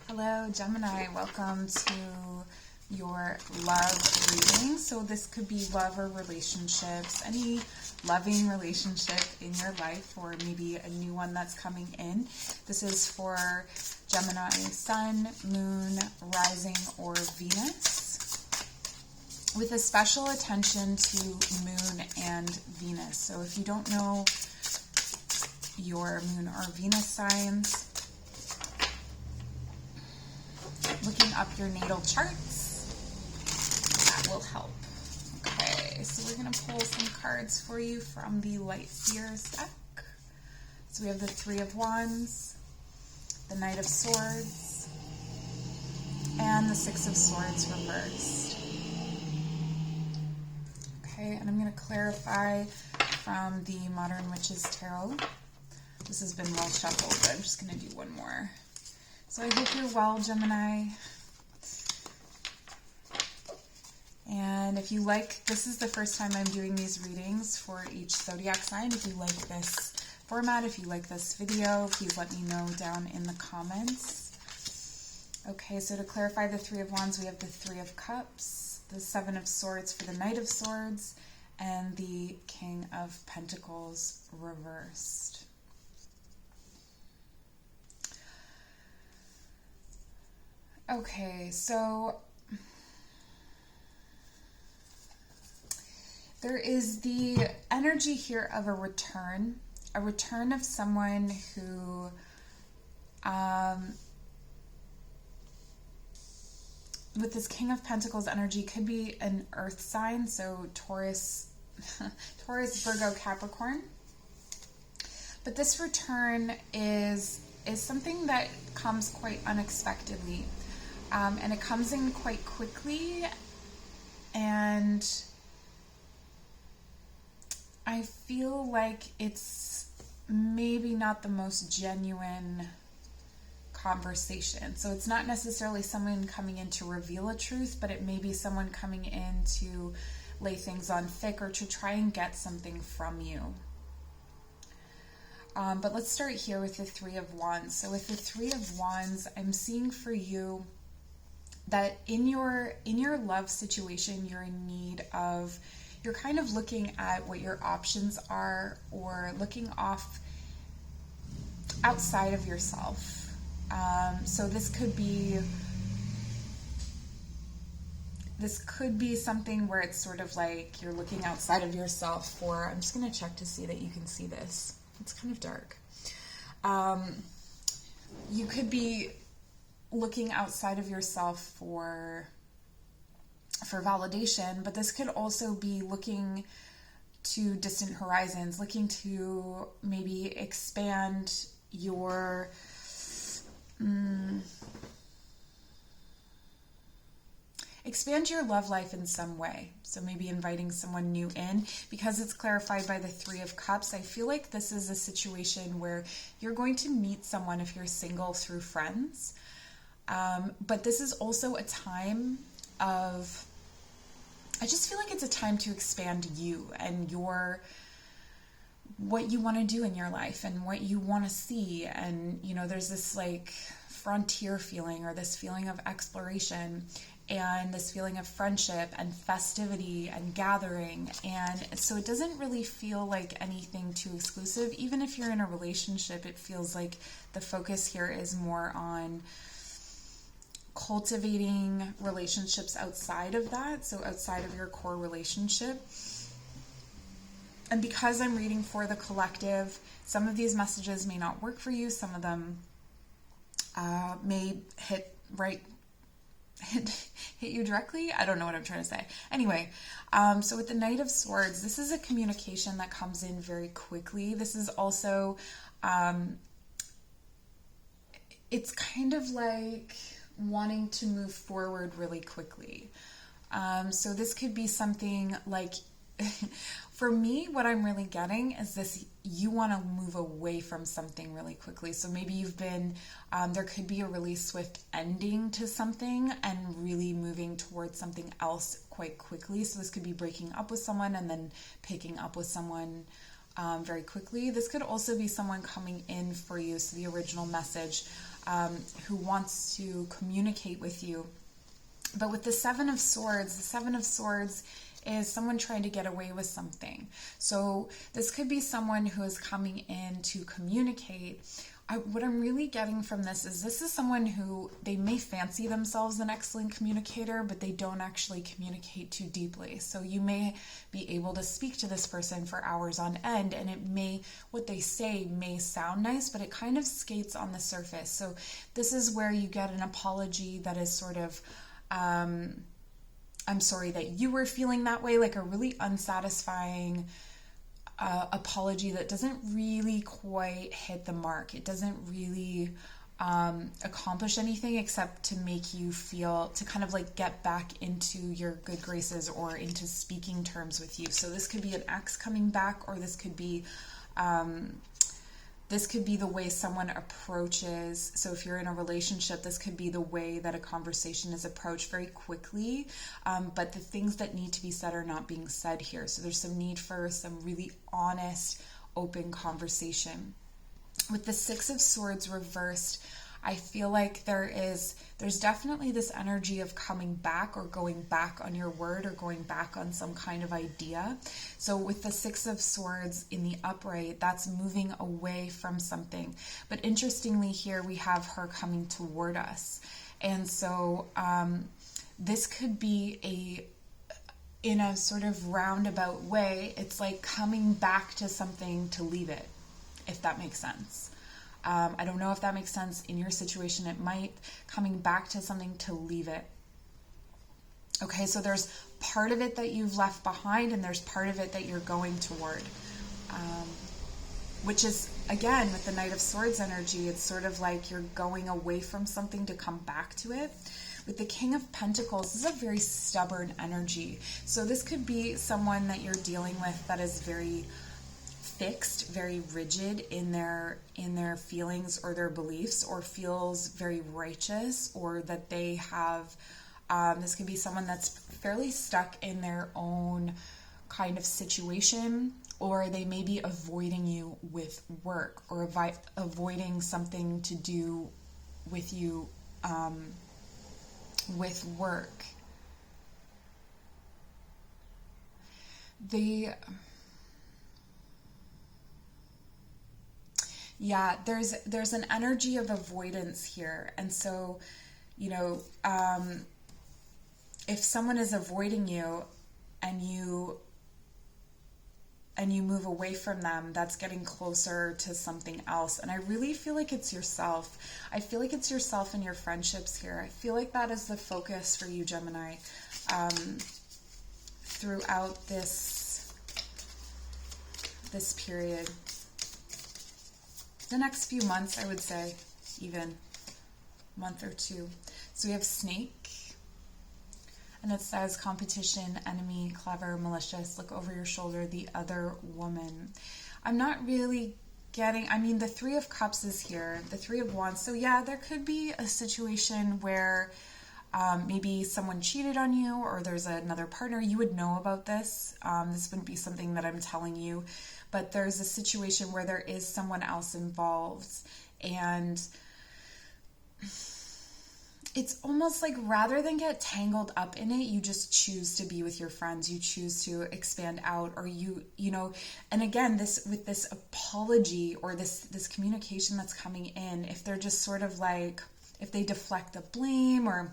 Hello, Gemini. Welcome to your love reading. So this could be love or relationships, any loving relationship in your life, or maybe a new one that's coming in. This is for Gemini Sun, Moon, Rising, or Venus, with a special attention to Moon and Venus. So if you don't know your Moon or Venus signs, looking up your natal charts, that will help. Okay, so we're going to pull some cards for you from the Light Seers deck. So we have the Three of Wands, the Knight of Swords, and the Six of Swords reversed. Okay, and I'm going to clarify from the Modern Witches Tarot. This has been well shuffled, but I'm just going to do one more. So I hope you're well, Gemini. And if you like, this is the first time I'm doing these readings for each zodiac sign. If you like this format, if you like this video, please let me know down in the comments. Okay, so to clarify the Three of Wands, we have the Three of Cups, the Seven of Swords for the Knight of Swords, and the King of Pentacles reversed. Okay, so there is the energy here of a return of someone who with this King of Pentacles energy could be an earth sign, so Taurus, Virgo, Capricorn. But this return is something that comes quite unexpectedly. And it comes in quite quickly, and I feel like it's maybe not the most genuine conversation. So it's not necessarily someone coming in to reveal a truth, but it may be someone coming in to lay things on thick or to try and get something from you. But let's start here with the Three of Wands. So with the Three of Wands, I'm seeing for you that in your love situation, you're in need of, you're kind of looking at what your options are, or looking outside of yourself. So this could be something where it's sort of like you're looking outside of yourself for, I'm just going to check to see that you can see this. It's kind of dark. You could be looking outside of yourself for validation, but this could also be looking to distant horizons, looking to maybe expand your love life in some way. So maybe inviting someone new in, because it's clarified by the Three of Cups. I feel like this is a situation where you're going to meet someone, if you're single, through friends. But this is also a time of, I just feel like it's a time to expand you and what you want to do in your life and what you want to see. And, there's this like frontier feeling, or this feeling of exploration, and this feeling of friendship and festivity and gathering. And so it doesn't really feel like anything too exclusive. Even if you're in a relationship, it feels like the focus here is more on cultivating relationships outside of that, so outside of your core relationship. And because I'm reading for the collective, some of these messages may not work for you. Some of them may hit you directly. I don't know what I'm trying to say. Anyway, so with the Knight of Swords, this is a communication that comes in very quickly. This is also, it's kind of like wanting to move forward really quickly. So this could be something like, for me, what I'm really getting is this, you want to move away from something really quickly. So maybe you've been, there could be a really swift ending to something and really moving towards something else quite quickly. So this could be breaking up with someone and then picking up with someone very quickly. This could also be someone coming in for you. So the original message who wants to communicate with you. But with the Seven of Swords is someone trying to get away with something. So this could be someone who is coming in to communicate. What I'm really getting from this is someone who, they may fancy themselves an excellent communicator, but they don't actually communicate too deeply. So you may be able to speak to this person for hours on end, and what they say may sound nice, but it kind of skates on the surface. So this is where you get an apology that is sort of, I'm sorry that you were feeling that way, like a really unsatisfying apology that doesn't really quite hit the mark. It doesn't really accomplish anything except to make you feel, to kind of like get back into your good graces or into speaking terms with you. So this could be an ex coming back, or this could be the way someone approaches. So if you're in a relationship, this could be the way that a conversation is approached very quickly. But the things that need to be said are not being said here. So there's some need for some really honest, open conversation. With the Six of Swords reversed, I feel like there's definitely this energy of coming back or going back on your word or going back on some kind of idea. So with the Six of Swords in the upright, that's moving away from something. But interestingly here, we have her coming toward us. And so this could be in a sort of roundabout way, it's like coming back to something to leave it, if that makes sense. I don't know if that makes sense in your situation. It might, coming back to something to leave it. Okay, so there's part of it that you've left behind, and there's part of it that you're going toward. Which is, again, with the Knight of Swords energy, it's sort of like you're going away from something to come back to it. With the King of Pentacles, this is a very stubborn energy. So this could be someone that you're dealing with that is very fixed, very rigid in their feelings or their beliefs, or feels very righteous, or that they have, this could be someone that's fairly stuck in their own kind of situation, or they may be avoiding you with work, or avoiding something to do with you with work. Yeah, there's an energy of avoidance here. And so, if someone is avoiding you and you move away from them, that's getting closer to something else. And I really feel like it's yourself. I feel like it's yourself and your friendships here. I feel like that is the focus for you, Gemini, throughout this period. The next few months, I would say, even month or two. So we have Snake, and it says competition, enemy, clever, malicious, look over your shoulder, the other woman. I'm not really getting, the Three of Cups is here, the Three of Wands. So yeah, there could be a situation where maybe someone cheated on you, or there's another partner. You would know about this. This wouldn't be something that I'm telling you. But there's a situation where there is someone else involved, and it's almost like rather than get tangled up in it, you just choose to be with your friends. You choose to expand out, or and again, with this apology or this communication that's coming in, if they're just sort of like, if they deflect the blame, or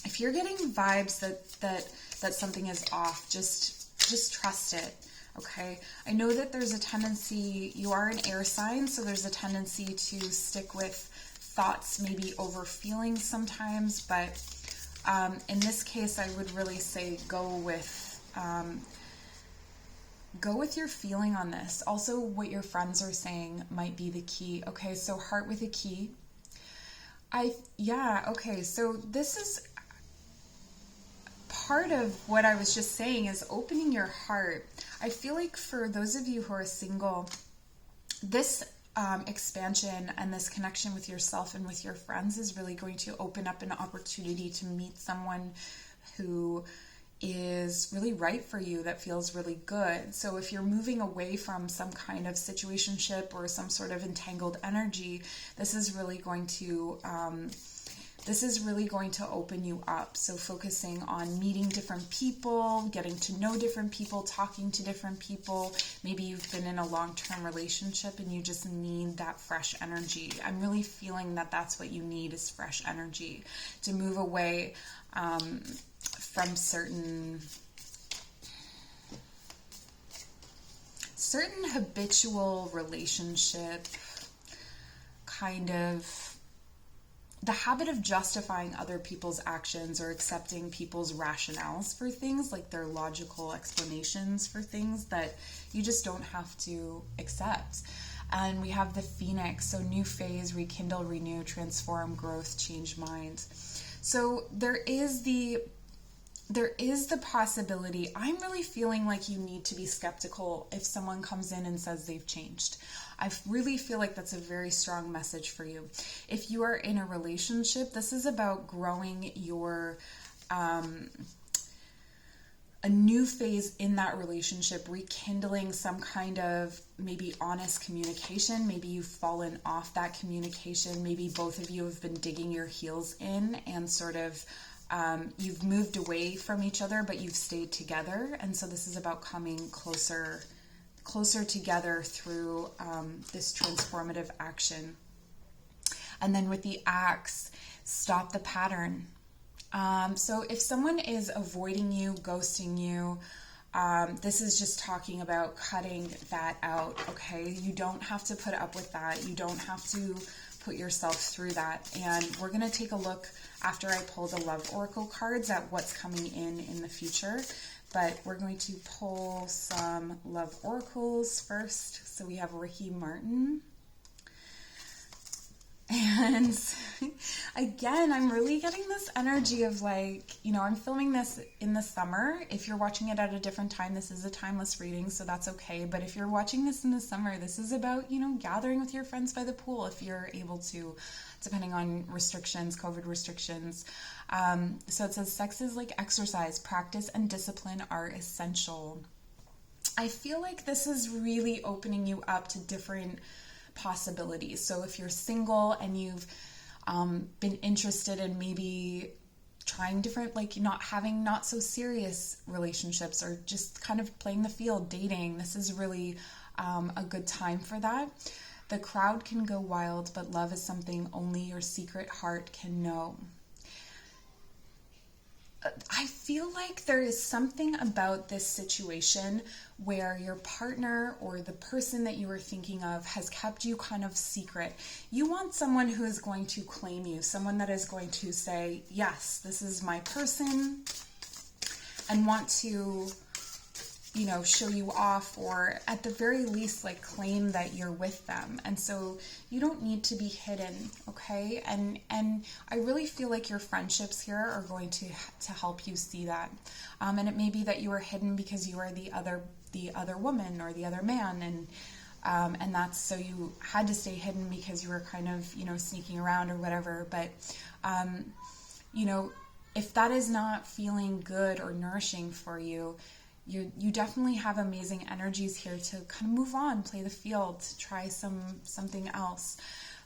if you're getting vibes that something is off, just trust it. Okay, I know that there's a tendency, you are an air sign, so there's a tendency to stick with thoughts maybe over feelings sometimes, but in this case, I would really say go with your feeling on this. Also, what your friends are saying might be the key. Okay, so heart with a key. Okay, so this is part of what I was just saying, is opening your heart. I feel like for those of you who are single, this expansion and this connection with yourself and with your friends is really going to open up an opportunity to meet someone who is really right for you, that feels really good. So if you're moving away from some kind of situationship or some sort of entangled energy, this is really going to open you up. So focusing on meeting different people, getting to know different people, talking to different people. Maybe you've been in a long-term relationship and you just need that fresh energy. I'm really feeling that that's what you need, is fresh energy to move away from certain habitual relationship, kind of the habit of justifying other people's actions or accepting people's rationales for things, like their logical explanations for things that you just don't have to accept. And we have the Phoenix, so new phase, rekindle, renew, transform, growth, change mind. So there is the possibility. I'm really feeling like you need to be skeptical if someone comes in and says they've changed. I really feel like that's a very strong message for you. If you are in a relationship, this is about growing your a new phase in that relationship, rekindling some kind of maybe honest communication. Maybe you've fallen off that communication. Maybe both of you have been digging your heels in and sort of you've moved away from each other, but you've stayed together. And so this is about coming closer together through this transformative action. And then with the axe, stop the pattern. So if someone is avoiding you, ghosting you, this is just talking about cutting that out, okay? You don't have to put up with that. You don't have to put yourself through that. And we're going to take a look after I pull the love oracle cards at what's coming in the future. But we're going to pull some love oracles first. So we have Ricky Martin. And again, I'm really getting this energy of like, you know, I'm filming this in the summer. If you're watching it at a different time, this is a timeless reading, so that's okay. But if you're watching this in the summer, this is about, you know, gathering with your friends by the pool if you're able to, depending on restrictions, COVID restrictions. So it says sex is like exercise. Practice and discipline are essential. I feel like this is really opening you up to different possibilities. So if you're single and you've been interested in maybe trying different, like not so serious relationships, or just kind of playing the field, dating, this is really a good time for that. The crowd can go wild, but love is something only your secret heart can know. I feel like there is something about this situation where your partner or the person that you were thinking of has kept you kind of secret. You want someone who is going to claim you, someone that is going to say, yes, this is my person, and want to, you know, show you off, or at the very least, like, claim that you're with them. And so you don't need to be hidden, okay? And I really feel like your friendships here are going to help you see that. And it may be that you were hidden because you are the other woman or the other man, and that's, so you had to stay hidden because you were kind of, you know, sneaking around or whatever. But you know, if that is not feeling good or nourishing for you, you definitely have amazing energies here to kind of move on, play the field, try something else.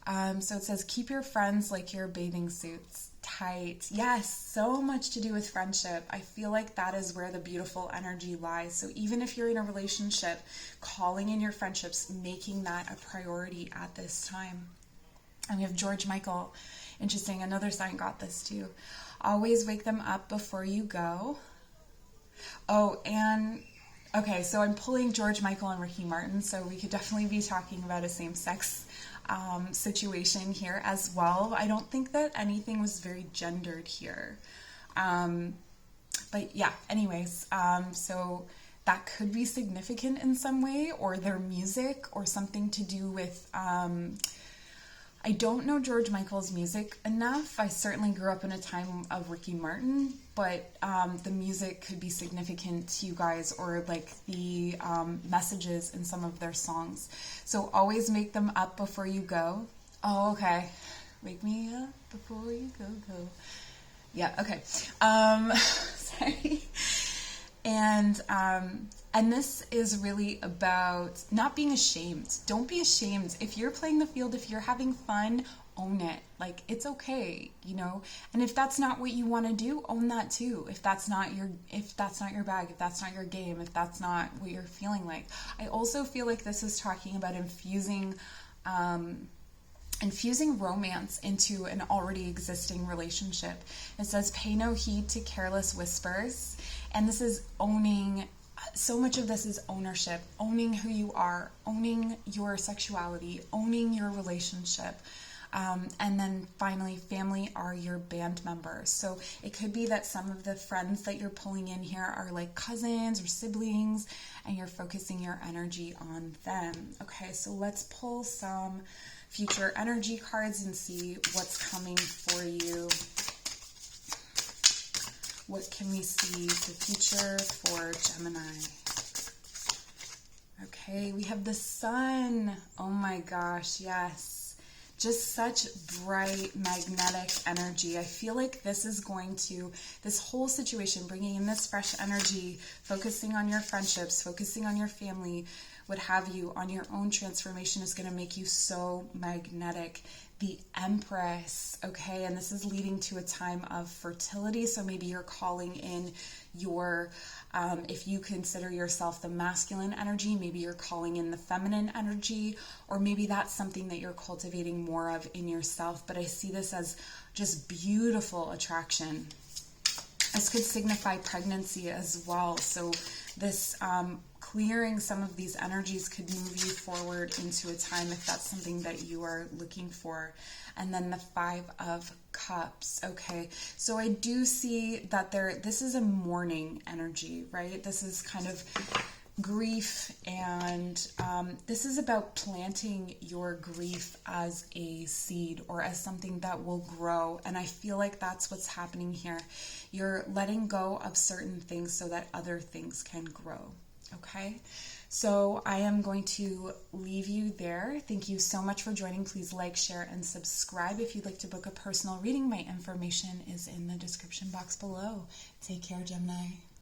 So it says, keep your friends like your bathing suits tight. Yes, so much to do with friendship. I feel like that is where the beautiful energy lies. So even if you're in a relationship, calling in your friendships, making that a priority at this time. And we have George Michael. Interesting, another sign got this too. Always wake them up before you go. Oh, and okay, so I'm pulling George Michael and Ricky Martin, so we could definitely be talking about a same-sex situation here as well. I don't think that anything was very gendered here. But yeah, anyways, so that could be significant in some way, or their music, or something to do with I don't know George Michael's music enough. I certainly grew up in a time of Ricky Martin, but the music could be significant to you guys, or like the messages in some of their songs. So always make them up before you go. Oh, okay. Wake me up before you go. Yeah, okay. Sorry. And this is really about not being ashamed. Don't be ashamed. If you're playing the field, if you're having fun, own it. Like, it's okay, you know? And if that's not what you want to do, own that too. If that's not your bag, if that's not your game, if that's not what you're feeling like. I also feel like this is talking about infusing romance into an already existing relationship. It says, pay no heed to careless whispers. And this is owning, so much of this is ownership, owning who you are, owning your sexuality, owning your relationship. And then finally, family are your band members. So it could be that some of the friends that you're pulling in here are like cousins or siblings, and you're focusing your energy on them. Okay, so let's pull some future energy cards and see what's coming for you. What can we see the future for Gemini? Okay, we have the Sun. Oh my gosh, yes. Just such bright, magnetic energy. I feel like this whole situation, bringing in this fresh energy, focusing on your friendships, focusing on your family, what have you, on your own transformation is going to make you so magnetic. The Empress, okay, and this is leading to a time of fertility. So maybe you're calling in your, if you consider yourself the masculine energy, maybe you're calling in the feminine energy, or maybe that's something that you're cultivating more of in yourself. But I see this as just beautiful attraction. This could signify pregnancy as well. So this clearing some of these energies could move you forward into a time if that's something that you are looking for. And then the Five of Cups. Okay, so I do see that this is a mourning energy, right? This is kind of grief, and this is about planting your grief as a seed or as something that will grow. And I feel like that's what's happening here. You're letting go of certain things so that other things can grow. Okay, so I am going to leave you there. Thank you so much for joining. Please like, share, and subscribe. If you'd like to book a personal reading, my information is in the description box below. Take care, Gemini.